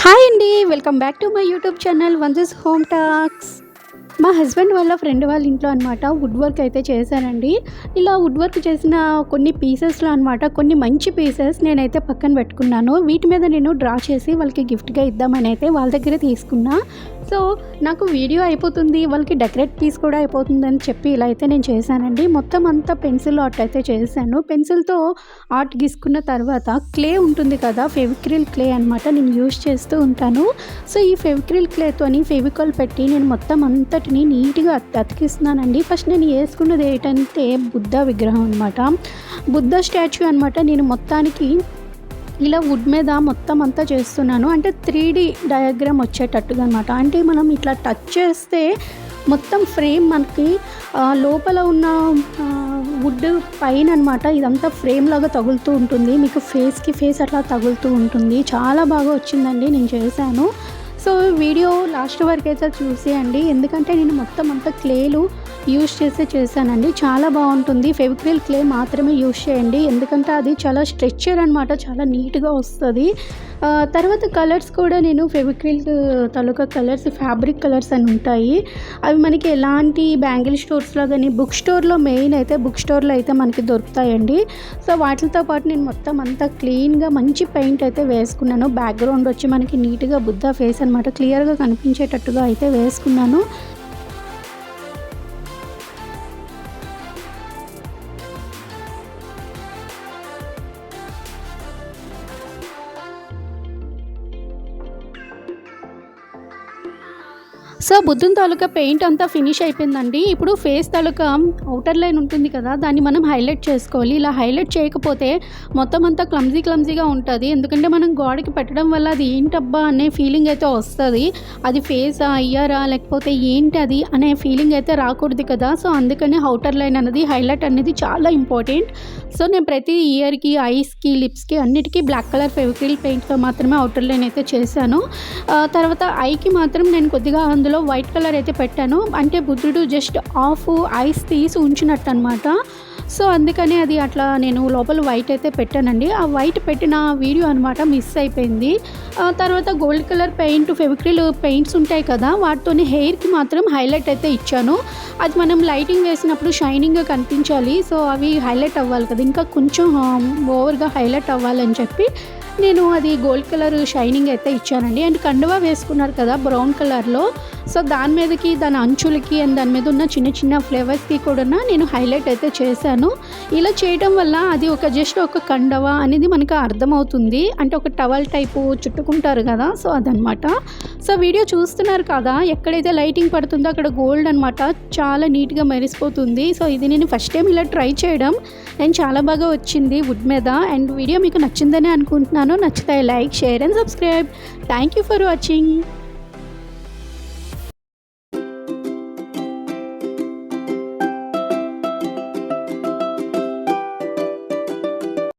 Hi అండి, welcome back to my YouTube channel వన్సెస్ home talks. మా హస్బెండ్ వాళ్ళ ఫ్రెండ్ వాళ్ళ ఇంట్లో అనమాట వుడ్ వర్క్ అయితే చేశానండి. ఇలా వుడ్ వర్క్ చేసిన కొన్ని పీసెస్లో అనమాట కొన్ని మంచి పీసెస్ నేనైతే పక్కన పెట్టుకున్నాను. వీటి మీద నేను డ్రా చేసి వాళ్ళకి గిఫ్ట్గా ఇద్దామని అయితే వాళ్ళ దగ్గర తీసుకున్నా. సో నాకు వీడియో అయిపోతుంది, వాళ్ళకి డెకరేట్ పీస్ కూడా అయిపోతుందని చెప్పి ఇలా అయితే నేను చేశానండి. మొత్తం అంతా పెన్సిల్ ఆర్ట్ అయితే చేశాను. పెన్సిల్తో ఆర్ట్ గీసుకున్న తర్వాత క్లే ఉంటుంది కదా, ఫెవిక్రిల్ క్లే అనమాట, నేను యూజ్ చేస్తూ ఉంటాను. సో ఈ ఫెవిక్రిల్ క్లేతోని ఫెవికాల్ పెట్టి నేను మొత్తం అంతటిని నీట్గా అతికిస్తున్నానండి. ఫస్ట్ నేను వేసుకున్నది ఏంటంటే బుద్ధ విగ్రహం అనమాట, బుద్ధ స్టాచ్యూ అనమాట. నేను మొత్తానికి ఇలా వుడ్ మీద మొత్తం అంతా చేస్తున్నాను, అంటే 3D డయాగ్రామ్ వచ్చేటట్టుగా అనమాట. అంటే మనం ఇట్లా టచ్ చేస్తే మొత్తం ఫ్రేమ్ మనకి లోపల ఉన్న వుడ్ పైన అనమాట ఇదంతా ఫ్రేమ్ లాగా తగులుతూ ఉంటుంది. మీకు ఫేస్ అట్లా తగులుతూ ఉంటుంది. చాలా బాగా వచ్చిందండి, నేను చేశాను. సో వీడియో లాస్ట్ వరకు అయితే చూసేయండి, ఎందుకంటే నేను మొత్తం అంతా క్లేలు యూజ్ చేశానండి. చాలా బాగుంటుంది. ఫెవిక్రిల్ క్లే మాత్రమే యూజ్ చేయండి, ఎందుకంటే అది చాలా స్ట్రెచ్చర్ అనమాట, చాలా నీట్గా వస్తుంది. తర్వాత కలర్స్ కూడా నేను ఫెవిక్రిల్ తాలూకా కలర్స్ ఫ్యాబ్రిక్ కలర్స్ అని ఉంటాయి. అవి మనకి ఎలాంటి బ్యాంగిల్ స్టోర్స్లో కానీ బుక్ స్టోర్లో మెయిన్ అయితే బుక్ స్టోర్లో అయితే మనకి దొరుకుతాయండి. సో వాటితో పాటు నేను మొత్తం అంతా క్లీన్గా మంచి పెయింట్ అయితే వేసుకున్నాను. బ్యాక్గ్రౌండ్ వచ్చి మనకి నీట్గా బుద్ధ ఫేస్ అనమాట క్లియర్గా కనిపించేటట్టుగా అయితే వేసుకున్నాను. సో బుద్ధుని తాలూకా పెయింట్ అంతా ఫినిష్ అయిపోయిందండి. ఇప్పుడు ఫేస్ తాలూకా అవుటర్ లైన్ ఉంటుంది కదా, దాన్ని మనం హైలైట్ చేసుకోవాలి. ఇలా హైలైట్ చేయకపోతే మొత్తం అంతా క్లమ్జీగా ఉంటుంది. ఎందుకంటే మనం గోడకి పెట్టడం వల్ల అది ఏంటబ్బా అనే ఫీలింగ్ అయితే వస్తుంది. అది ఫేసా ఇయరా లేకపోతే ఏంటి అది అనే ఫీలింగ్ అయితే రాకూడదు కదా. సో అందుకని అవుటర్ లైన్ అనేది హైలైట్ అనేది చాలా ఇంపార్టెంట్. సో నేను ప్రతి ఇయర్కి ఐస్కి లిప్స్కి అన్నిటికీ బ్లాక్ కలర్ ఫెవిక్రిల్ పెయింట్తో మాత్రమే అవుటర్ లైన్ అయితే చేశాను. తర్వాత ఐకి మాత్రం నేను కొద్దిగా అందులో వైట్ కలర్ అయితే పెట్టాను, అంటే బుద్ధుడు జస్ట్ హాఫ్ ఐస్ తీసి ఉంచినట్టు అనమాట. సో అందుకని అది అట్లా నేను లోపల వైట్ అయితే పెట్టానండి. ఆ వైట్ పెట్టిన వీడియో అనమాట మిస్ అయిపోయింది. తర్వాత gold colour paint Fevicryl paints ఉంటాయి కదా, వాటితోని హెయిర్కి మాత్రం హైలైట్ అయితే ఇచ్చాను. అది మనం లైటింగ్ వేసినప్పుడు షైనింగ్గా కనిపించాలి. సో అవి హైలైట్ అవ్వాలి కదా, ఇంకా కొంచెం ఓవర్గా హైలైట్ అవ్వాలని చెప్పి నేను అది గోల్డ్ కలర్ షైనింగ్ అయితే ఇచ్చానండి. అండ్ కండువా వేసుకున్నారు కదా బ్రౌన్ కలర్లో, సో దాని మీదకి దాని అంచులకి అండ్ దాని మీద ఉన్న చిన్న ఫ్లేవర్స్కి కూడా నేను హైలైట్ అయితే చేశాను. ఇలా చేయడం వల్ల అది జస్ట్ ఒక కండువా అనేది మనకు అర్థమవుతుంది, అంటే ఒక టవల్ టైపు చుట్టుకుంటారు కదా, సో అదనమాట. సో వీడియో చూస్తున్నారు కదా, ఎక్కడైతే లైటింగ్ పడుతుందో అక్కడ గోల్డ్ అనమాట చాలా నీట్గా మెరిసిపోతుంది. సో ఇది నేను ఫస్ట్ టైం ఇలా ట్రై చేయడం అండ్ చాలా బాగా వచ్చింది వుడ్ మీద. అండ్ వీడియో మీకు నచ్చిందని అనుకుంటున్నాను. నచ్చితే like, share and subscribe. Thank you for watching.